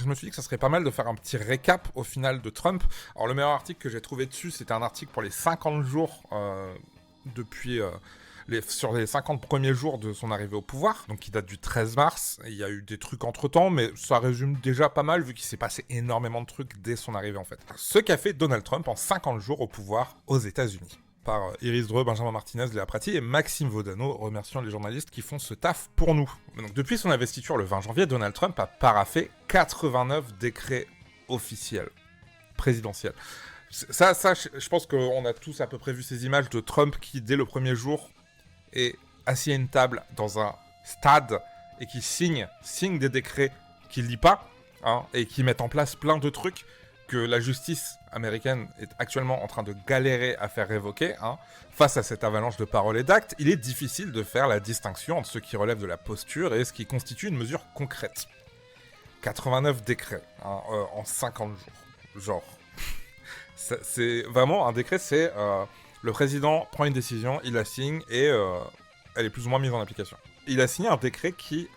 je me suis dit que ça serait pas mal de faire un petit récap au final de Trump. Alors le meilleur article que j'ai trouvé dessus, c'était un article pour les 50 jours depuis... sur les 50 premiers jours de son arrivée au pouvoir, donc qui date du 13 mars. Il y a eu des trucs entre-temps, mais ça résume déjà pas mal, vu qu'il s'est passé énormément de trucs dès son arrivée, en fait. Ce qu'a fait Donald Trump en 50 jours au pouvoir aux États-Unis. Par Iris Dreux, Benjamin Martinez, Léa Prati et Maxime Vaudano, remerciant les journalistes qui font ce taf pour nous. Donc, depuis son investiture le 20 janvier, Donald Trump a paraphé 89 décrets officiels, présidentiels. Ça, je pense qu'on a tous à peu près vu ces images de Trump qui, dès le premier jour, est assis à une table dans un stade et qui signe des décrets qu'il lit pas, hein, et qui mettent en place plein de trucs que la justice américaine est actuellement en train de galérer à faire révoquer, hein. Face à cette avalanche de paroles et d'actes, il est difficile de faire la distinction entre ce qui relève de la posture et ce qui constitue une mesure concrète. 89 décrets, hein, en 50 jours. Genre. C'est vraiment un décret, c'est... le président prend une décision, il la signe et elle est plus ou moins mise en application. Il a signé un décret qui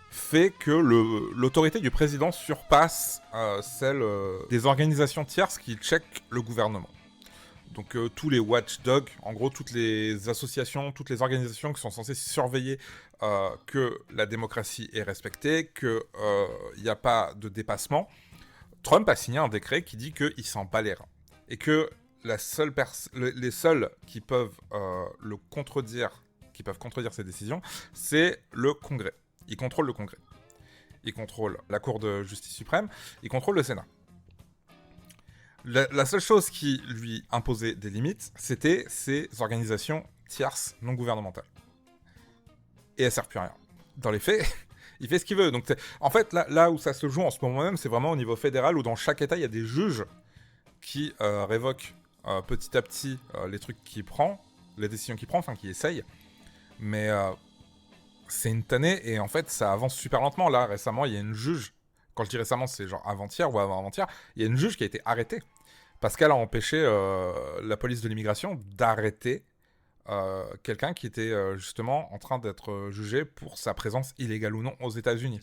fait que l'autorité du président surpasse celle des organisations tierces qui checkent le gouvernement. Donc tous les watchdogs, en gros toutes les associations, toutes les organisations qui sont censées surveiller que la démocratie est respectée, qu'il n'y a pas de dépassement. Trump a signé un décret qui dit qu'il s'en bat les reins. Et que les seuls qui peuvent le contredire, qui peuvent contredire ces décisions, c'est le Congrès. Il contrôle le Congrès. Il contrôle la Cour de justice suprême. Il contrôle le Sénat. La seule chose qui lui imposait des limites, c'était ces organisations tierces non gouvernementales. Et elles servent plus à rien. Dans les faits, il fait ce qu'il veut. Donc, en fait, là où ça se joue en ce moment même, c'est vraiment au niveau fédéral, où dans chaque État, il y a des juges qui révoquent petit à petit les trucs qu'il prend, les décisions qu'il prend, enfin qui essaye. Mais c'est une tannée et en fait ça avance super lentement. Là récemment il y a une juge, quand je dis récemment c'est genre avant-hier ou avant-avant-hier, il y a une juge qui a été arrêtée parce qu'elle a empêché la police de l'immigration d'arrêter quelqu'un qui était justement en train d'être jugé pour sa présence illégale ou non aux États-Unis.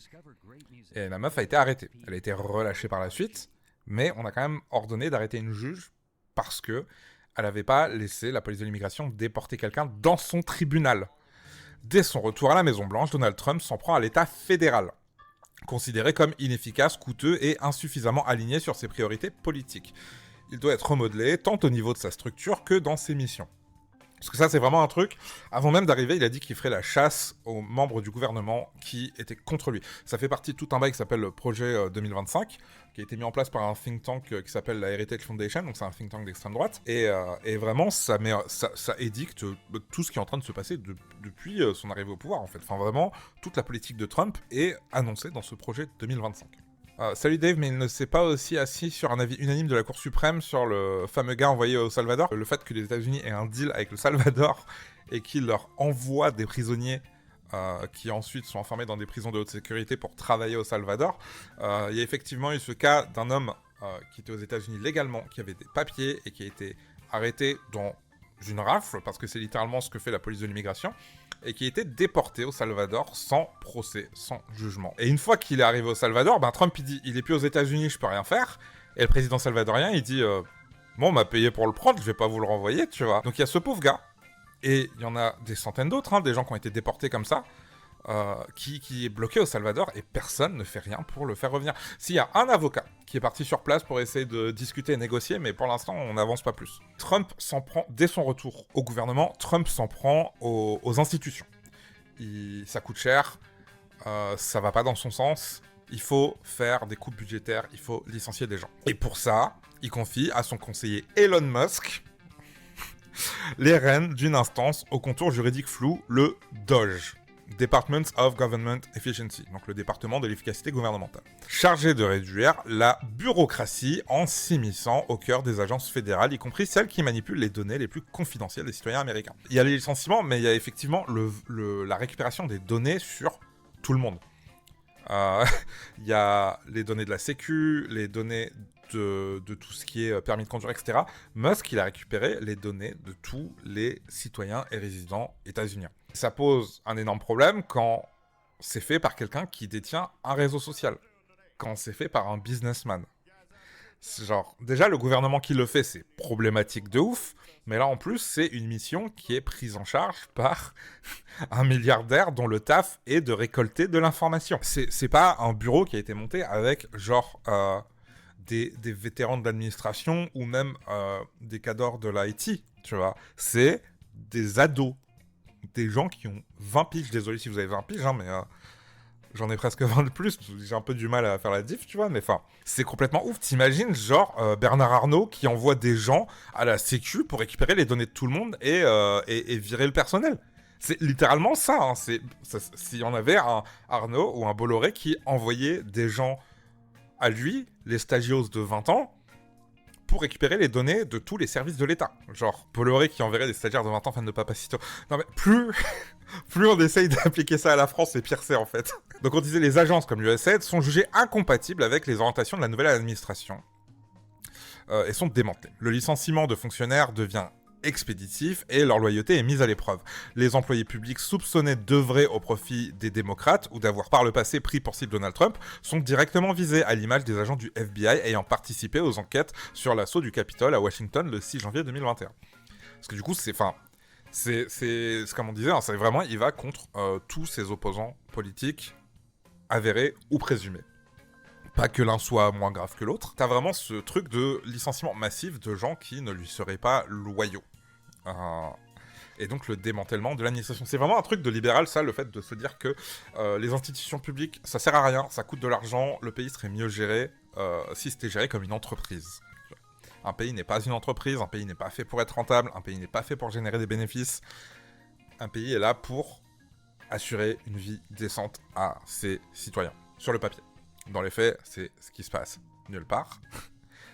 Et la meuf a été arrêtée. Elle a été relâchée par la suite, mais on a quand même ordonné d'arrêter une juge parce que elle n'avait pas laissé la police de l'immigration déporter quelqu'un dans son tribunal. Dès son retour à la Maison-Blanche, Donald Trump s'en prend à l'État fédéral, considéré comme inefficace, coûteux et insuffisamment aligné sur ses priorités politiques. Il doit être remodelé tant au niveau de sa structure que dans ses missions. Parce que ça, c'est vraiment un truc. Avant même d'arriver, il a dit qu'il ferait la chasse aux membres du gouvernement qui étaient contre lui. Ça fait partie de tout un bail qui s'appelle le projet 2025, qui a été mis en place par un think tank qui s'appelle la Heritage Foundation, donc c'est un think tank d'extrême droite. Et vraiment, ça édicte tout ce qui est en train de se passer depuis son arrivée au pouvoir, en fait. Enfin, vraiment, toute la politique de Trump est annoncée dans ce projet 2025. Salut Dave, mais il ne s'est pas aussi assis sur un avis unanime de la Cour suprême sur le fameux gars envoyé au Salvador. Le fait que les États-Unis aient un deal avec le Salvador et qu'ils leur envoient des prisonniers qui ensuite sont enfermés dans des prisons de haute sécurité pour travailler au Salvador. Il y a effectivement eu ce cas d'un homme qui était aux États-Unis légalement, qui avait des papiers et qui a été arrêté dans une rafle, parce que c'est littéralement ce que fait la police de l'immigration, et qui a été déporté au Salvador sans procès, sans jugement. Et une fois qu'il est arrivé au Salvador, Trump il dit « il est plus aux États-Unis, je peux rien faire », et le président salvadorien il dit « bon, on m'a payé pour le prendre, je vais pas vous le renvoyer, tu vois ». Donc il y a ce pauvre gars, et il y en a des centaines d'autres, hein, des gens qui ont été déportés comme ça, qui est bloqué au Salvador, et personne ne fait rien pour le faire revenir. S'il y a un avocat qui est parti sur place pour essayer de discuter et négocier, mais pour l'instant, on n'avance pas plus. Trump s'en prend, dès son retour au gouvernement, Trump s'en prend aux institutions. Ça coûte cher, ça va pas dans son sens, il faut faire des coupes budgétaires, il faut licencier des gens. Et pour ça, il confie à son conseiller Elon Musk les rênes d'une instance au contour juridique flou, le DOGE. Department of Government Efficiency, donc le département de l'efficacité gouvernementale, chargé de réduire la bureaucratie en s'immisçant au cœur des agences fédérales, y compris celles qui manipulent les données les plus confidentielles des citoyens américains. Il y a les licenciements, mais il y a effectivement la récupération des données sur tout le monde. Il y a les données de la Sécu, les données de tout ce qui est permis de conduire, etc. Musk, il a récupéré les données de tous les citoyens et résidents états-uniens. Ça pose un énorme problème quand c'est fait par quelqu'un qui détient un réseau social. quand c'est fait par un businessman. C'est genre, déjà, le gouvernement qui le fait, c'est problématique de ouf, mais là, en plus, c'est une mission qui est prise en charge par un milliardaire dont le taf est de récolter de l'information. C'est pas un bureau qui a été monté avec, genre, des vétérans de l'administration ou même des cadors de l'IT, tu vois. C'est des ados, des gens qui ont 20 piges, désolé si vous avez 20 piges, hein, mais... J'en ai presque 20 de plus, j'ai un peu du mal à faire la diff, tu vois, mais enfin, c'est complètement ouf. T'imagines, genre, Bernard Arnault qui envoie des gens à la Sécu pour récupérer les données de tout le monde et virer le personnel. C'est littéralement ça, hein. S'il y en avait un Arnault ou un Bolloré qui envoyait des gens à lui, les stagios de 20 ans, pour récupérer les données de tous les services de l'État. Genre, Bolloré qui enverrait des stagiaires de 20 ans fans de Papacito. Non mais, plus on essaye d'appliquer ça à la France, et pire c'est en fait. Donc on disait les agences comme l'USAID sont jugées incompatibles avec les orientations de la nouvelle administration et sont démantelées. Le licenciement de fonctionnaires devient expéditif et leur loyauté est mise à l'épreuve. Les employés publics soupçonnés d'œuvrer au profit des démocrates ou d'avoir par le passé pris pour cible Donald Trump sont directement visés, à l'image des agents du FBI ayant participé aux enquêtes sur l'assaut du Capitole à Washington le 6 janvier 2021. Parce que du coup, c'est comme on disait, hein, c'est vraiment, il va contre tous ses opposants politiques avérés ou présumés. Pas que l'un soit moins grave que l'autre. T'as vraiment ce truc de licenciement massif de gens qui ne lui seraient pas loyaux. Et donc le démantèlement de l'administration. C'est vraiment un truc de libéral, ça, le fait de se dire que les institutions publiques, ça sert à rien, ça coûte de l'argent, le pays serait mieux géré si c'était géré comme une entreprise. Un pays n'est pas une entreprise, un pays n'est pas fait pour être rentable, un pays n'est pas fait pour générer des bénéfices. Un pays est là pour assurer une vie décente à ses citoyens, sur le papier. Dans les faits, c'est ce qui se passe nulle part,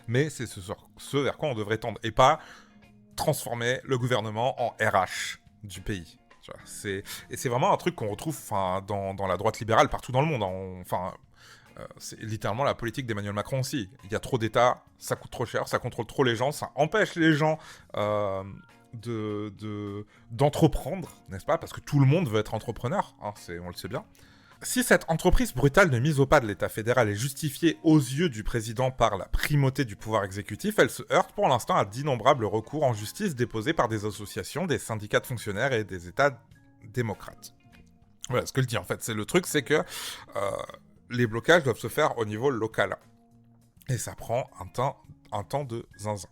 mais c'est ce vers quoi on devrait tendre, et pas transformer le gouvernement en RH du pays. Tu vois, c'est vraiment un truc qu'on retrouve dans la droite libérale partout dans le monde. C'est littéralement la politique d'Emmanuel Macron aussi. Il y a trop d'États, ça coûte trop cher, ça contrôle trop les gens, ça empêche les gens d'entreprendre, n'est-ce pas? Parce que tout le monde veut être entrepreneur, hein, on le sait bien. Si cette entreprise brutale de mise au pas de l'État fédéral est justifiée aux yeux du président par la primauté du pouvoir exécutif, elle se heurte pour l'instant à d'innombrables recours en justice déposés par des associations, des syndicats de fonctionnaires et des États démocrates. Voilà ce que je dis en fait. Le truc, c'est que les blocages doivent se faire au niveau local. Et ça prend un temps de zinzin.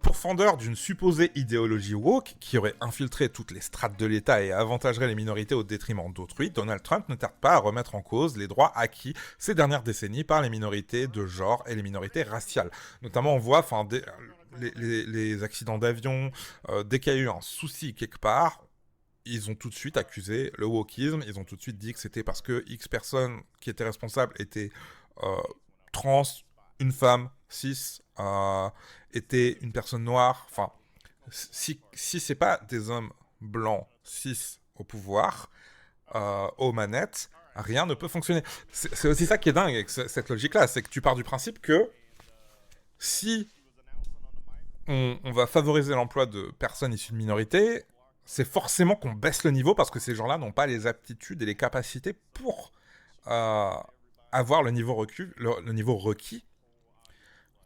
Pourfendeur d'une supposée idéologie woke qui aurait infiltré toutes les strates de l'État et avantagerait les minorités au détriment d'autrui, Donald Trump ne tarde pas à remettre en cause les droits acquis ces dernières décennies par les minorités de genre et les minorités raciales. Notamment, on voit les accidents d'avion, dès qu'il y a eu un souci quelque part, ils ont tout de suite accusé le wokisme, ils ont tout de suite dit que c'était parce que X personnes qui étaient responsables étaient trans, une femme, cis, était une personne noire. Enfin, si c'est pas des hommes blancs, cis au pouvoir, aux manettes, rien ne peut fonctionner. C'est aussi ça qui est dingue avec cette logique-là, c'est que tu pars du principe que si on va favoriser l'emploi de personnes issues de minorités, c'est forcément qu'on baisse le niveau parce que ces gens-là n'ont pas les aptitudes et les capacités pour avoir le niveau requis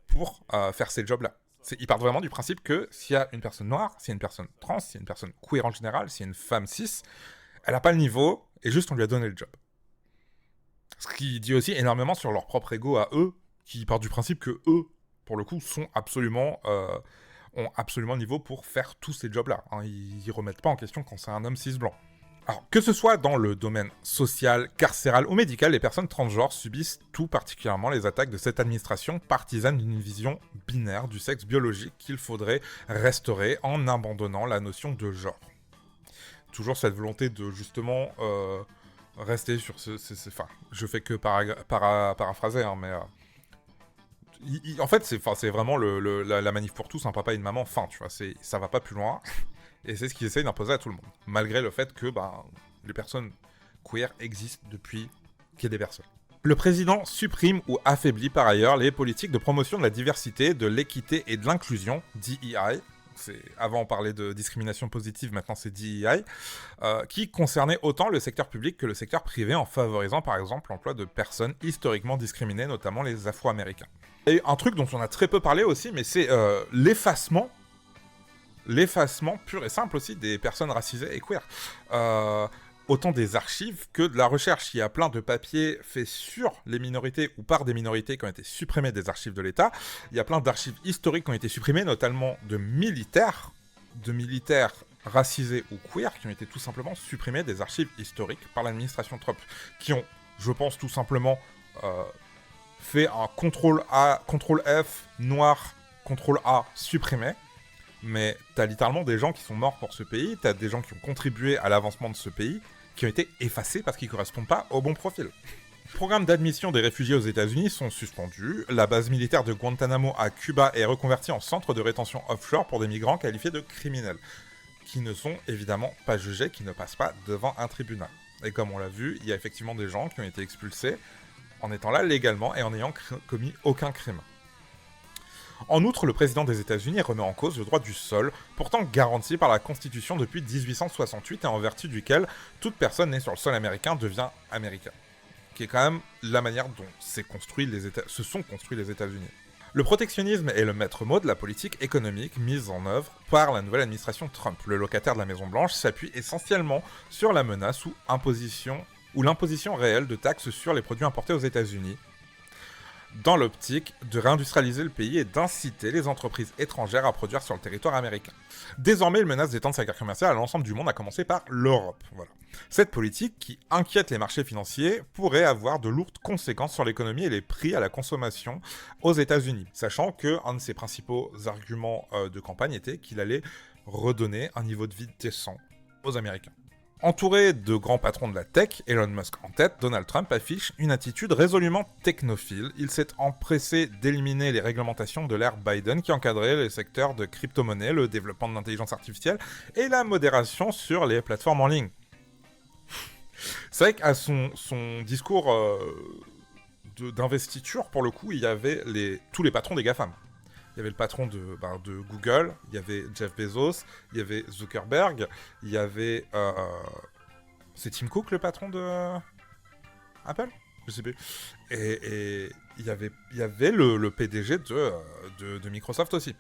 pour faire ces jobs-là. Ils partent vraiment du principe que s'il y a une personne noire, s'il y a une personne trans, s'il y a une personne queer en général, s'il y a une femme cis, elle n'a pas le niveau, et juste on lui a donné le job. Ce qui dit aussi énormément sur leur propre ego à eux, qui partent du principe que eux, pour le coup, ont absolument le niveau pour faire tous ces jobs-là. Hein, ils remettent pas en question quand c'est un homme cis blanc. Alors, que ce soit dans le domaine social, carcéral ou médical, les personnes transgenres subissent tout particulièrement les attaques de cette administration partisane d'une vision binaire du sexe biologique qu'il faudrait restaurer en abandonnant la notion de genre. Toujours cette volonté de justement rester sur enfin, je fais que paraphraser, hein, mais en fait, c'est vraiment la manif pour tous, un papa et une maman, fin, tu vois, ça va pas plus loin. Et c'est ce qu'ils essayent d'imposer à tout le monde. Malgré le fait que les personnes queer existent depuis qu'il y a des personnes. Le président supprime ou affaiblit par ailleurs les politiques de promotion de la diversité, de l'équité et de l'inclusion, DEI. Avant on parlait de discrimination positive, maintenant c'est DEI, qui concernait autant le secteur public que le secteur privé en favorisant par exemple l'emploi de personnes historiquement discriminées, notamment les Afro-Américains. Et un truc dont on a très peu parlé aussi, mais c'est l'effacement pur et simple aussi des personnes racisées et queer. Autant des archives que de la recherche. Il y a plein de papiers faits sur les minorités ou par des minorités qui ont été supprimés des archives de l'État. Il y a plein d'archives historiques qui ont été supprimées, notamment de militaires racisés ou queer, qui ont été tout simplement supprimés des archives historiques par l'administration Trump, qui ont, je pense, tout simplement fait un CTRL-A, CTRL-F, noir, CTRL-A, supprimé. Mais t'as littéralement des gens qui sont morts pour ce pays, t'as des gens qui ont contribué à l'avancement de ce pays, qui ont été effacés parce qu'ils ne correspondent pas au bon profil. Les programmes d'admission des réfugiés aux États-Unis sont suspendus, la base militaire de Guantanamo à Cuba est reconvertie en centre de rétention offshore pour des migrants qualifiés de criminels, qui ne sont évidemment pas jugés, qui ne passent pas devant un tribunal. Et comme on l'a vu, il y a effectivement des gens qui ont été expulsés en étant là légalement et en n'ayant commis aucun crime. En outre, le président des États-Unis remet en cause le droit du sol, pourtant garanti par la Constitution depuis 1868 et en vertu duquel toute personne née sur le sol américain devient américain. Qui est quand même la manière dont se sont construits les États-Unis. Le protectionnisme est le maître mot de la politique économique mise en œuvre par la nouvelle administration Trump. Le locataire de la Maison-Blanche s'appuie essentiellement sur la menace ou l'imposition réelle de taxes sur les produits importés aux États-Unis, dans l'optique de réindustrialiser le pays et d'inciter les entreprises étrangères à produire sur le territoire américain. Désormais, il menace d'étendre sa guerre commerciale à l'ensemble du monde, à commencer par l'Europe. Voilà. Cette politique, qui inquiète les marchés financiers, pourrait avoir de lourdes conséquences sur l'économie et les prix à la consommation aux États-Unis, sachant qu'un de ses principaux arguments de campagne était qu'il allait redonner un niveau de vie décent aux Américains. Entouré de grands patrons de la tech, Elon Musk en tête, Donald Trump affiche une attitude résolument technophile. Il s'est empressé d'éliminer les réglementations de l'ère Biden qui encadraient les secteurs de crypto-monnaie, le développement de l'intelligence artificielle et la modération sur les plateformes en ligne. C'est vrai qu'à son discours d'investiture, pour le coup, il y avait tous les patrons des GAFAM. Il y avait le patron de Google, il y avait Jeff Bezos, il y avait Zuckerberg, il y avait... c'est Tim Cook le patron de Apple ? Je sais plus. Et il y avait le PDG de Microsoft aussi.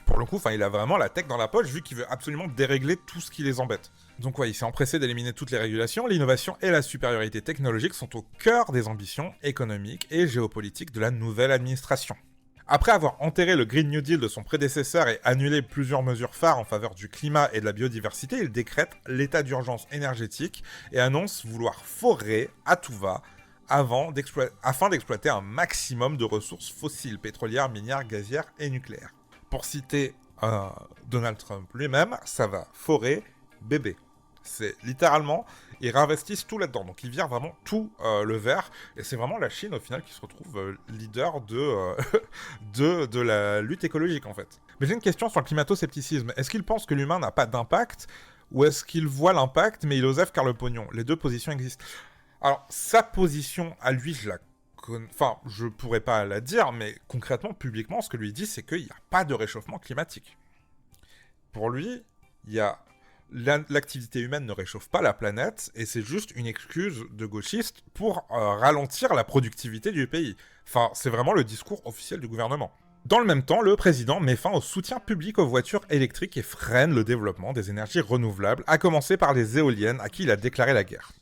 Pour le coup, il a vraiment la tech dans la poche, vu qu'il veut absolument dérégler tout ce qui les embête. Donc ouais, il s'est empressé d'éliminer toutes les régulations. L'innovation et la supériorité technologique sont au cœur des ambitions économiques et géopolitiques de la nouvelle administration. Après avoir enterré le Green New Deal de son prédécesseur et annulé plusieurs mesures phares en faveur du climat et de la biodiversité, il décrète l'état d'urgence énergétique et annonce vouloir forer à tout va afin d'exploiter un maximum de ressources fossiles, pétrolières, minières, gazières et nucléaires. Pour citer Donald Trump lui-même, ça va forer bébé. C'est littéralement, ils réinvestissent tout là-dedans. Donc ils virent vraiment tout le vert. Et c'est vraiment la Chine, au final, qui se retrouve leader de la lutte écologique, en fait. Mais j'ai une question sur le climato-scepticisme. Est-ce qu'il pense que l'humain n'a pas d'impact ? Ou est-ce qu'il voit l'impact, mais il osef car le pognon ? Les deux positions existent. Alors, sa position, à lui, je pourrais pas la dire, mais concrètement, publiquement, ce que lui dit, c'est qu'il n'y a pas de réchauffement climatique. Pour lui, l'activité humaine ne réchauffe pas la planète, et c'est juste une excuse de gauchiste pour ralentir la productivité du pays. Enfin, c'est vraiment le discours officiel du gouvernement. Dans le même temps, le président met fin au soutien public aux voitures électriques et freine le développement des énergies renouvelables, à commencer par les éoliennes, à qui il a déclaré la guerre.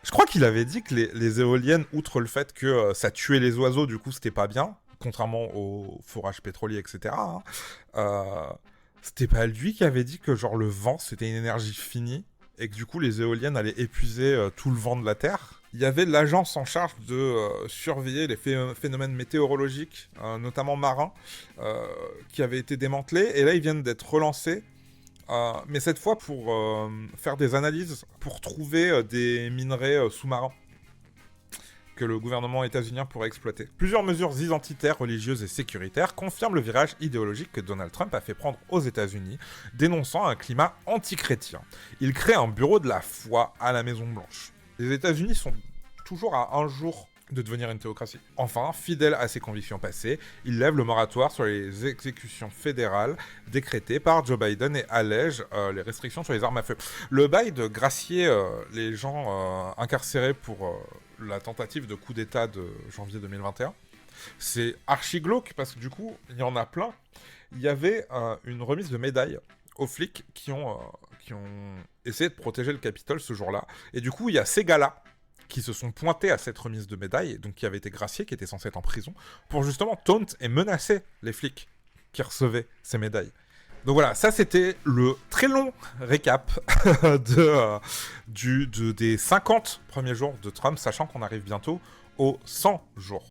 Je crois qu'il avait dit que les éoliennes, outre le fait que ça tuait les oiseaux, du coup c'était pas bien, contrairement au forage pétrolier, etc., c'était pas lui qui avait dit que le vent c'était une énergie finie et que du coup les éoliennes allaient épuiser tout le vent de la Terre. Il y avait l'agence en charge de surveiller les phénomènes météorologiques, notamment marins, qui avait été démantelée, et là ils viennent d'être relancés, mais cette fois pour faire des analyses, pour trouver des minerais sous-marins que le gouvernement états-unien pourrait exploiter. Plusieurs mesures identitaires, religieuses et sécuritaires confirment le virage idéologique que Donald Trump a fait prendre aux États-Unis, dénonçant un climat anti-chrétien. Il crée un bureau de la foi à la Maison-Blanche. Les États-Unis sont toujours à un jour de devenir une théocratie. Enfin, fidèle à ses convictions passées, il lève le moratoire sur les exécutions fédérales décrétées par Joe Biden et allège les restrictions sur les armes à feu. Le bail de gracier les gens incarcérés pour la tentative de coup d'État de janvier 2021, c'est archi glauque parce que du coup, il y en a plein. Il y avait une remise de médailles aux flics qui ont essayé de protéger le Capitole ce jour-là. Et du coup, il y a ces gars-là qui se sont pointés à cette remise de médailles, donc qui avaient été graciés, qui étaient censés être en prison, pour justement taunt et menacer les flics qui recevaient ces médailles. Donc voilà, ça c'était le très long récap des 50 premiers jours de Trump, sachant qu'on arrive bientôt aux 100 jours